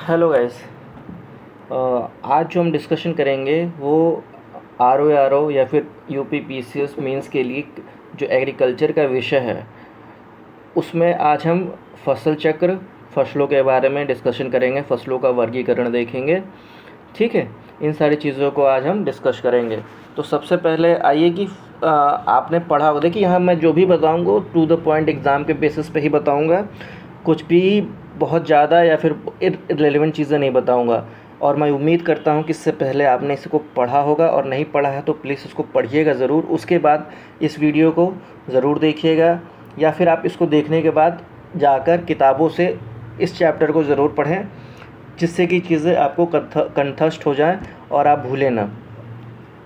Hello guys. आज जो हम डिस्कशन करेंगे वो आर ओ या फिर यूपी पीसीएस मेंस के लिए जो एग्रीकल्चर का विषय है उसमें आज हम फसल चक्र, फसलों के बारे में डिस्कशन करेंगे, फसलों का वर्गीकरण देखेंगे। ठीक है, इन सारी चीज़ों को आज हम डिस्कस करेंगे। तो सबसे पहले आइए कि आपने पढ़ा हो, देखिए यहाँ मैं जो भी बताऊँगा टू द पॉइंट एग्ज़ाम के बेसिस पे ही बताऊँगा, कुछ भी बहुत ज़्यादा या फिर इररिलेवेंट चीज़ें नहीं बताऊँगा। और मैं उम्मीद करता हूँ कि इससे पहले आपने इसको पढ़ा होगा, और नहीं पढ़ा है तो प्लीज़ इसको पढ़िएगा ज़रूर। उसके बाद इस वीडियो को ज़रूर देखिएगा, या फिर आप इसको देखने के बाद जाकर किताबों से इस चैप्टर को ज़रूर पढ़ें, जिससे कि चीज़ें आपको कंठस्थ हो जाएं और आप भूलें ना।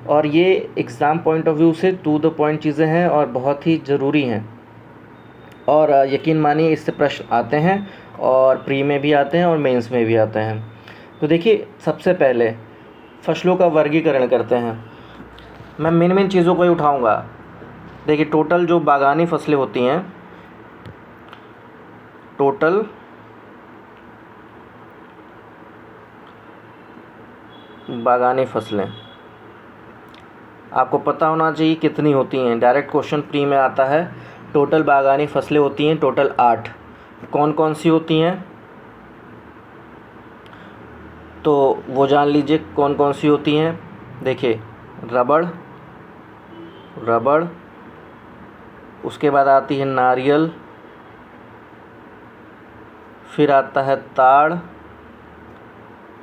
और ये एग्ज़ाम पॉइंट ऑफ व्यू से टू द पॉइंट चीज़ें हैं और बहुत ही ज़रूरी हैं। और यकीन मानिए इससे प्रश्न आते हैं, और प्री में भी आते हैं और मेंस में भी आते हैं। तो देखिए सबसे पहले फसलों का वर्गीकरण करते हैं। मैं मेन चीज़ों को ही उठाऊंगा। देखिए टोटल जो बागानी फसलें होती हैं, टोटल बागानी फसलें आपको पता होना चाहिए कितनी होती हैं। डायरेक्ट क्वेश्चन प्री में आता है। टोटल बागानी फसलें होती हैं टोटल 8। कौन कौन सी होती हैं तो वो जान लीजिए कौन कौन सी होती हैं। देखिए रबड़, उसके बाद आती है नारियल, फिर आता है ताड़,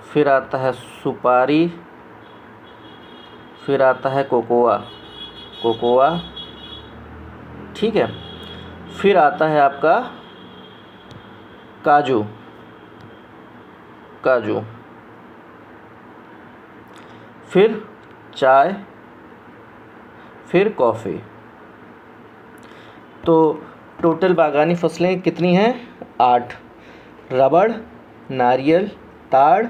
फिर आता है सुपारी, फिर आता है कोकोआ। ठीक है, फिर आता है आपका काजू, फिर चाय, फिर कॉफ़ी। तो टोटल बागानी फसलें कितनी हैं? 8। रबड़, नारियल, ताड़,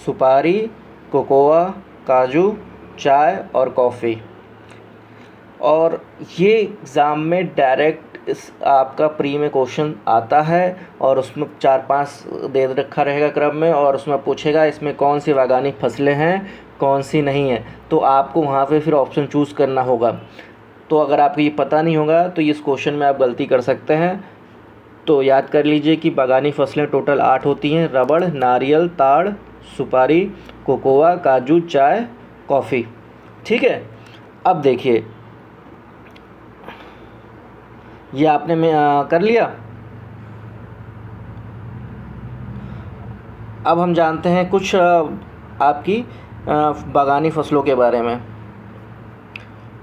सुपारी, कोकोआ, काजू, चाय और कॉफ़ी। और ये एग्ज़ाम में डायरेक्ट इस आपका प्री में क्वेश्चन आता है, और उसमें 4-5 दे रखा रहेगा क्रम में, और उसमें पूछेगा इसमें कौन सी बागानी फसलें हैं, कौन सी नहीं है। तो आपको वहाँ पे फिर ऑप्शन चूज़ करना होगा। तो अगर आपको ये पता नहीं होगा तो इस क्वेश्चन में आप गलती कर सकते हैं। तो याद कर लीजिए कि बागानी फसलें टोटल 8 होती हैं। रबड़, नारियल, ताड़, सुपारी, कोकोआ, काजू, चाय, कॉफ़ी। ठीक है, अब देखिए ये आपने कर लिया। अब हम जानते हैं कुछ आपकी बागानी फसलों के बारे में,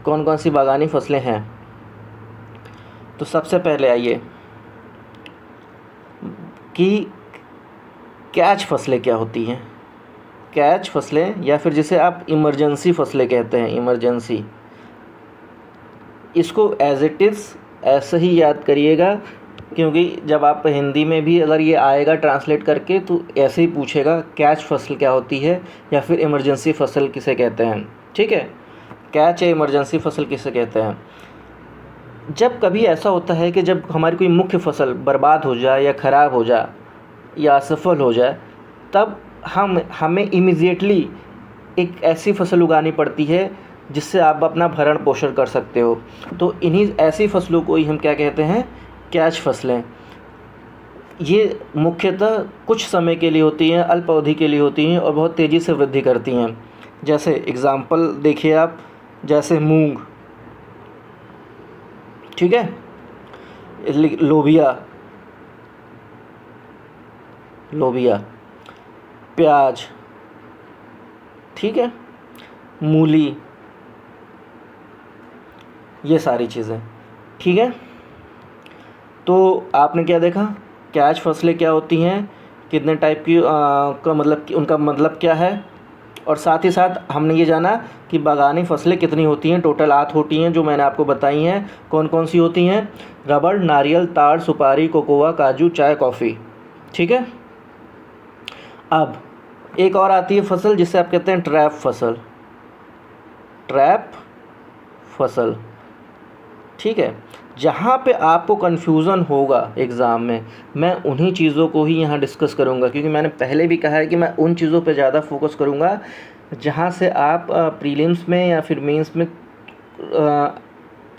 कौन कौन सी बागानी फसलें हैं। तो सबसे पहले आइए कि कैच फसलें क्या होती हैं। कैच फसलें, या फिर जिसे आप इमरजेंसी फसलें कहते हैं, इमरजेंसी, इसको एज इट इज़ ऐसे ही याद करिएगा, क्योंकि जब आप हिंदी में भी अगर ये आएगा ट्रांसलेट करके तो ऐसे ही पूछेगा कैच फसल क्या होती है, या फिर इमरजेंसी फसल किसे कहते हैं। ठीक है, कैच या इमरजेंसी फसल किसे कहते हैं। जब कभी ऐसा होता है कि जब हमारी कोई मुख्य फसल बर्बाद हो जाए या ख़राब हो जाए या असफल हो जाए, तब हमें इमीडिएटली एक ऐसी फसल उगानी पड़ती है जिससे आप अपना भरण पोषण कर सकते हो। तो इन्हीं ऐसी फसलों को ही हम क्या कहते हैं? कैच फसलें। ये मुख्यतः कुछ समय के लिए होती हैं, अल्प अवधि के लिए होती हैं और बहुत तेज़ी से वृद्धि करती हैं। जैसे एग्ज़ाम्पल देखिए आप, जैसे मूंग, ठीक है, लोबिया, प्याज, ठीक है, मूली, ये सारी चीज़ें। ठीक है, तो आपने क्या देखा, कैच फसलें क्या होती हैं, कितने टाइप की का मतलब उनका मतलब क्या है, और साथ ही साथ हमने ये जाना कि बागानी फसलें कितनी होती हैं। टोटल 8 होती हैं जो मैंने आपको बताई हैं। कौन कौन सी होती हैं? रबड़, नारियल, ताड़, सुपारी, कोकोआ, काजू, चाय, कॉफ़ी। ठीक है, अब एक और आती है फसल जिसे आप कहते हैं ट्रैप फसल। ठीक है, जहाँ पे आपको कन्फ्यूज़न होगा एग्ज़ाम में, मैं उन्हीं चीज़ों को ही यहाँ डिस्कस करूँगा, क्योंकि मैंने पहले भी कहा है कि मैं उन चीज़ों पे ज़्यादा फोकस करूँगा जहाँ से आप प्रीलिम्स में या फिर मेंस में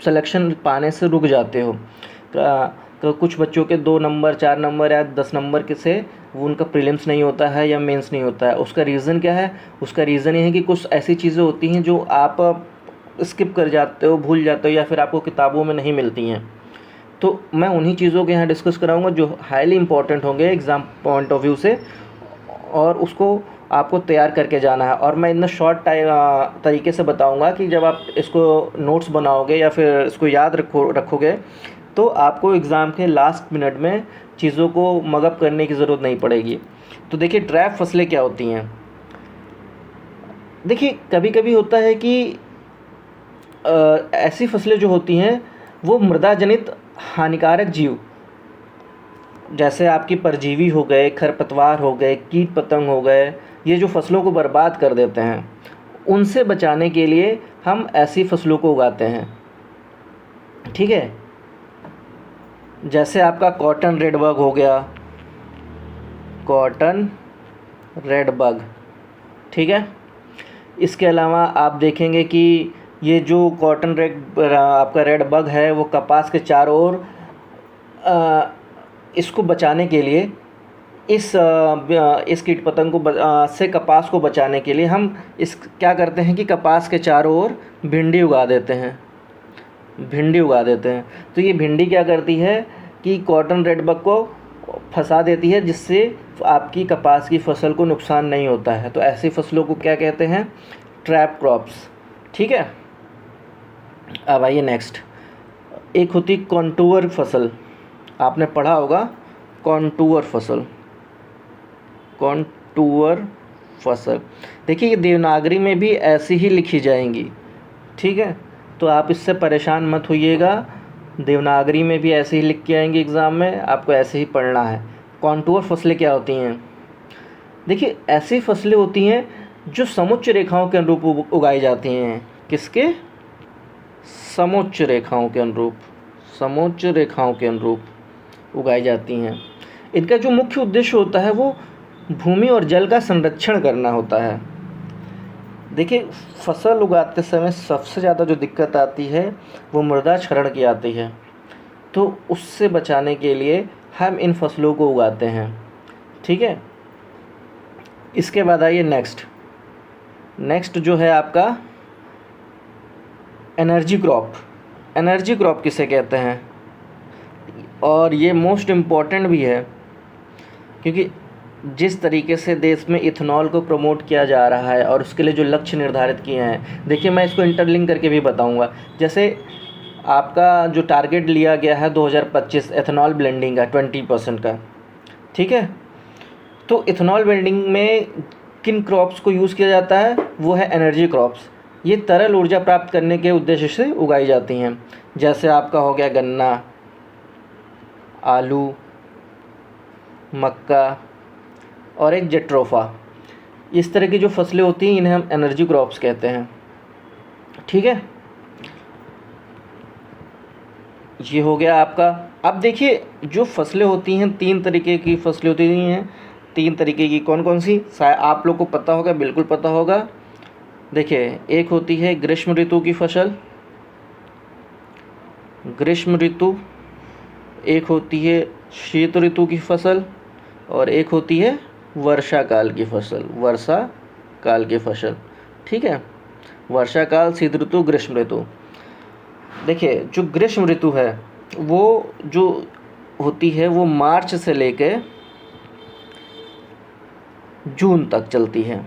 सिलेक्शन पाने से रुक जाते हो। तो कुछ बच्चों के 2 नंबर 4 नंबर या 10 नंबर के से वो उनका प्रीलिम्स नहीं होता है या मेंस नहीं होता है। उसका रीज़न क्या है? उसका रीज़न ये है कि कुछ ऐसी चीज़ें होती हैं जो आप स्किप कर जाते हो, भूल जाते हो या फिर आपको किताबों में नहीं मिलती हैं। तो मैं उन्हीं चीज़ों के यहाँ डिस्कस कराऊंगा जो हाईली इंपॉर्टेंट होंगे एग्ज़ाम पॉइंट ऑफ व्यू से, और उसको आपको तैयार करके जाना है। और मैं इतना शॉर्ट तरीके से बताऊंगा कि जब आप इसको नोट्स बनाओगे या फिर इसको याद रखोगे तो आपको एग्ज़ाम के लास्ट मिनट में चीज़ों को मगअप करने की ज़रूरत नहीं पड़ेगी। तो देखिए, ट्रैप फसलें क्या होती हैं। देखिए, कभी कभी होता है कि ऐसी फसलें जो होती हैं वो मृदा जनित हानिकारक जीव, जैसे आपकी परजीवी हो गए, खरपतवार हो गए, कीट पतंग हो गए, ये जो फसलों को बर्बाद कर देते हैं, उनसे बचाने के लिए हम ऐसी फसलों को उगाते हैं। ठीक है, जैसे आपका कॉटन रेड बग हो गया, कॉटन रेड बग। ठीक है, इसके अलावा आप देखेंगे कि ये जो कॉटन आपका रेड बग है वो कपास के चारों ओर, इसको बचाने के लिए, इस कीट पतंग को से कपास को बचाने के लिए हम क्या करते हैं कि कपास के चारों ओर भिंडी उगा देते हैं, भिंडी उगा देते हैं। तो ये भिंडी क्या करती है कि कॉटन रेड बग को फंसा देती है, जिससे आपकी कपास की फसल को नुकसान नहीं होता है। तो ऐसी फसलों को क्या कहते हैं? Trap crops. ठीक है, अब आइए नेक्स्ट। एक होती कॉन्टूर फसल, आपने पढ़ा होगा कॉन्टूर फसल, कॉन्टूर फसल। देखिए, ये देवनागरी में भी ऐसी ही लिखी जाएंगी। ठीक है, तो आप इससे परेशान मत होइएगा, देवनागरी में भी ऐसे ही लिख के आएंगे एग्ज़ाम में, आपको ऐसे ही पढ़ना है। कॉन्टूर फसलें क्या होती हैं? देखिए, ऐसी फसलें होती हैं जो समुच्च रेखाओं के अनुरूप उगाई जाती हैं। किसके? समुच्च रेखाओं के अनुरूप, समुच्च रेखाओं के अनुरूप उगाई जाती हैं। इनका जो मुख्य उद्देश्य होता है वो भूमि और जल का संरक्षण करना होता है। देखिए, फसल उगाते समय सबसे ज़्यादा जो दिक्कत आती है वो मृदा क्षरण की आती है। तो उससे बचाने के लिए हम इन फसलों को उगाते हैं। ठीक है, इसके बाद आइए नेक्स्ट जो है आपका एनर्जी क्रॉप। एनर्जी क्रॉप किसे कहते हैं? और ये मोस्ट इम्पॉर्टेंट भी है, क्योंकि जिस तरीके से देश में इथेनॉल को प्रमोट किया जा रहा है और उसके लिए जो लक्ष्य निर्धारित किए हैं, देखिए मैं इसको इंटरलिंक करके भी बताऊंगा। जैसे आपका जो टारगेट लिया गया है 2025 एथेनॉल ब्लेंडिंग का 20% का। ठीक है, तो इथेनॉल ब्लेंडिंग में किन क्रॉप्स को यूज़ किया जाता है? वो है एनर्जी क्रॉप्स। ये तरल ऊर्जा प्राप्त करने के उद्देश्य से उगाई जाती हैं। जैसे आपका हो गया गन्ना, आलू, मक्का और एक जेट्रोफा। इस तरह की जो फसलें होती हैं इन्हें हम एनर्जी क्रॉप्स कहते हैं। ठीक है, ये हो गया आपका। अब देखिए, जो फसलें होती हैं 3 तरीके की फसलें होती हैं। 3 तरीके की कौन कौन सी? शायद आप लोग को पता होगा, बिल्कुल पता होगा। देखिए, एक होती है ग्रीष्म ऋतु की फसल, ग्रीष्म ऋतु, एक होती है शीत ऋतु की फसल, और एक होती है वर्षा काल की फसल, वर्षा काल की फसल। ठीक है, वर्षा काल, शीत ऋतु, ग्रीष्म ऋतु। देखिए, जो ग्रीष्म ऋतु है वो जो होती है वो मार्च से लेके जून तक चलती है।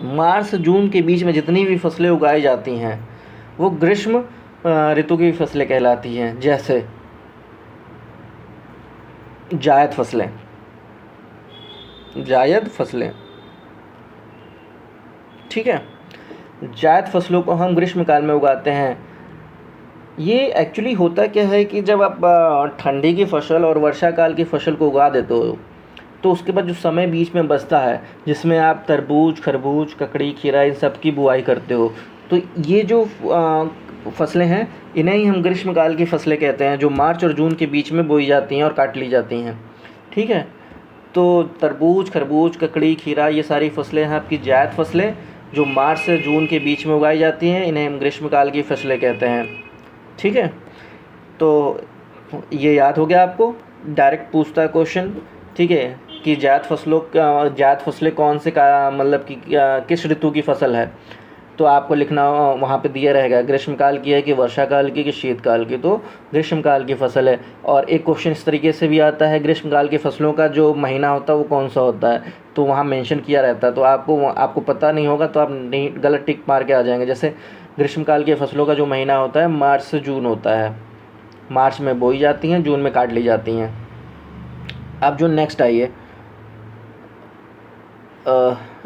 मार्च से जून के बीच में जितनी भी फसलें उगाई जाती हैं वो ग्रीष्म ऋतु की फसलें कहलाती हैं। जैसे जायद फसलें, जायद फसलें। ठीक है, जायद फसलों को हम ग्रीष्म काल में उगाते हैं। ये एक्चुअली होता क्या है कि जब आप ठंडी की फसल और वर्षा काल की फसल को उगा देते हो तो उसके बाद जो समय बीच में बचता है, जिसमें आप तरबूज, खरबूज, ककड़ी, खीरा इन सब की बुआई करते हो, तो ये जो फसलें हैं इन्हें ही हम ग्रीष्मकाल की फसलें कहते हैं, जो मार्च और जून के बीच में बोई जाती हैं और काट ली जाती हैं। ठीक है, तो तरबूज, खरबूज, ककड़ी, खीरा ये सारी फसलें हैं आपकी जायद फसलें, जो मार्च से जून के बीच में उगाई जाती हैं, इन्हें हम ग्रीष्मकाल की फसलें कहते हैं। ठीक है, तो ये याद हो गया आपको, डायरेक्ट पूछता है क्वेश्चन। ठीक है, कि जायद फसलें कौन से का मतलब कि किस ऋतु की फसल है, तो आपको लिखना वहाँ पे दिया रहेगा ग्रीष्मकाल की है कि वर्षाकाल की कि शीतकाल की, तो ग्रीष्मकाल की फसल है। और एक क्वेश्चन इस तरीके से भी आता है, ग्रीष्मकाल की फसलों का जो महीना होता है वो कौन सा होता है, तो वहाँ मेंशन किया रहता है। तो आपको पता नहीं होगा तो आप नहीं, गलत टिक मार के आ जाएंगे। जैसे ग्रीष्मकाल की फसलों का जो महीना होता है मार्च से जून होता है, मार्च में बोई जाती हैं, जून में काट ली जाती हैं। अब जो नेक्स्ट आई है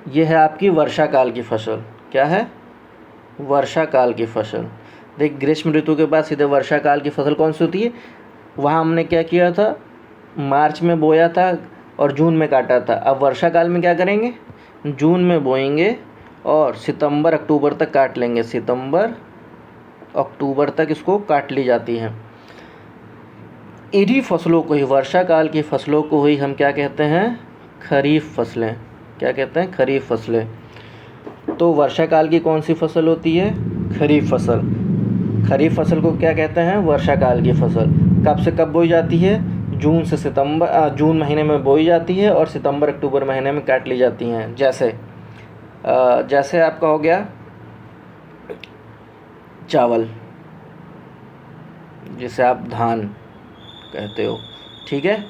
ये है आपकी वर्षाकाल की फसल। क्या है? वर्षाकाल की फसल। देख, ग्रीष्म ऋतु के बाद सीधे वर्षाकाल की फसल कौन सी होती है? वहाँ हमने क्या किया था, मार्च में बोया था और जून में काटा था। अब वर्षाकाल में क्या करेंगे, जून में बोएंगे और सितंबर अक्टूबर तक काट लेंगे। सितंबर अक्टूबर तक इसको काट ली जाती हैं। इन्हीं फसलों को ही, वर्षाकाल की फसलों को ही हम क्या कहते हैं, खरीफ फसलें। क्या कहते हैं? खरीफ फसलें। तो वर्षाकाल की कौन सी फसल होती है? खरीफ फसल। खरीफ फसल को क्या कहते हैं? वर्षाकाल की फसल। कब से कब बोई जाती है? जून से सितंबर, जून महीने में बोई जाती है और सितंबर अक्टूबर महीने में काट ली जाती हैं। जैसे आपका हो गया चावल, जिसे आप धान कहते हो। ठीक है,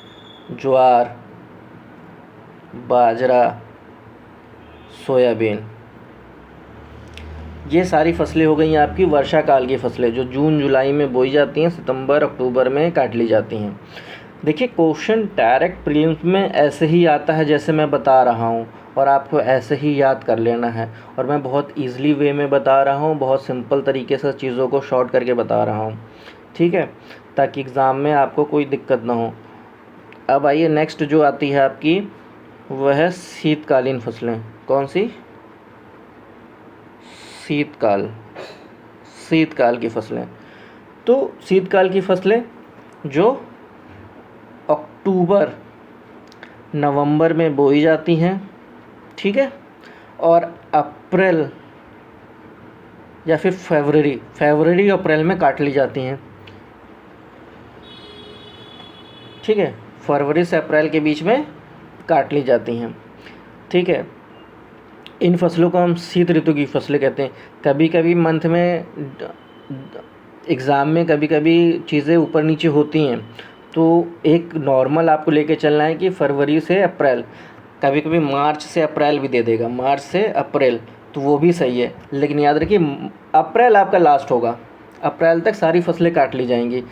ज्वार, बाजरा, सोयाबीन, ये सारी फसलें हो गई आपकी वर्षाकाल की फसलें, जो जून जुलाई में बोई जाती हैं, सितंबर अक्टूबर में काट ली जाती हैं। देखिए, क्वेश्चन डायरेक्ट प्रीलिम्स में ऐसे ही आता है जैसे मैं बता रहा हूँ, और आपको ऐसे ही याद कर लेना है। और मैं बहुत ईज़िली वे में बता रहा हूँ, बहुत सिंपल तरीके से चीज़ों को शॉर्ट करके बता रहा हूँ। ठीक है, ताकि एग्ज़ाम में आपको कोई दिक्कत ना हो। अब आइए नेक्स्ट जो आती है आपकी, वह है शीतकालीन फसलें। कौन सी? शीतकाल की फसलें। तो शीतकाल की फसलें जो अक्टूबर नवंबर में बोई जाती हैं, ठीक है, और अप्रैल या फिर फरवरी अप्रैल में काट ली जाती हैं। ठीक है, फरवरी से अप्रैल के बीच में काट ली जाती हैं। ठीक है, इन फसलों को हम शीत ऋतु की फसलें कहते हैं। कभी कभी मंथ में एग्ज़ाम में कभी कभी चीज़ें ऊपर नीचे होती हैं, तो एक नॉर्मल आपको लेके चलना है कि फरवरी से अप्रैल, कभी कभी मार्च से अप्रैल भी दे देगा, मार्च से अप्रैल, तो वो भी सही है। लेकिन याद रखिए अप्रैल आपका लास्ट होगा, अप्रैल तक सारी फसलें काट ली जाएंगी।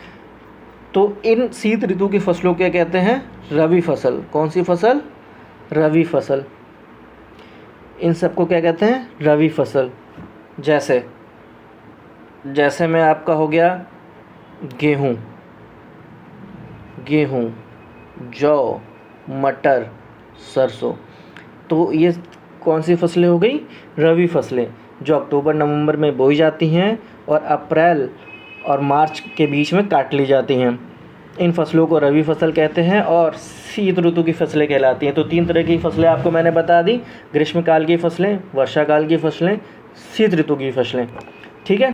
तो इन शीत ऋतु की फसलों को कहते हैं रबी फसल। कौन सी फसल? रबी फसल। इन सबको क्या कहते हैं? रबी फसल। जैसे में आपका हो गया गेहूँ, जौ, मटर, सरसों। तो ये कौन सी फसलें हो गई? रबी फसलें, जो अक्टूबर नवंबर में बोई जाती हैं और अप्रैल और मार्च के बीच में काट ली जाती हैं। इन फसलों को रबी फसल कहते हैं और शीत ऋतु की फसलें कहलाती हैं। तो 3 तरह की फसलें आपको मैंने बता दी, ग्रीष्मकाल की फसलें, वर्षाकाल की फसलें, शीत ऋतु की फसलें। ठीक है।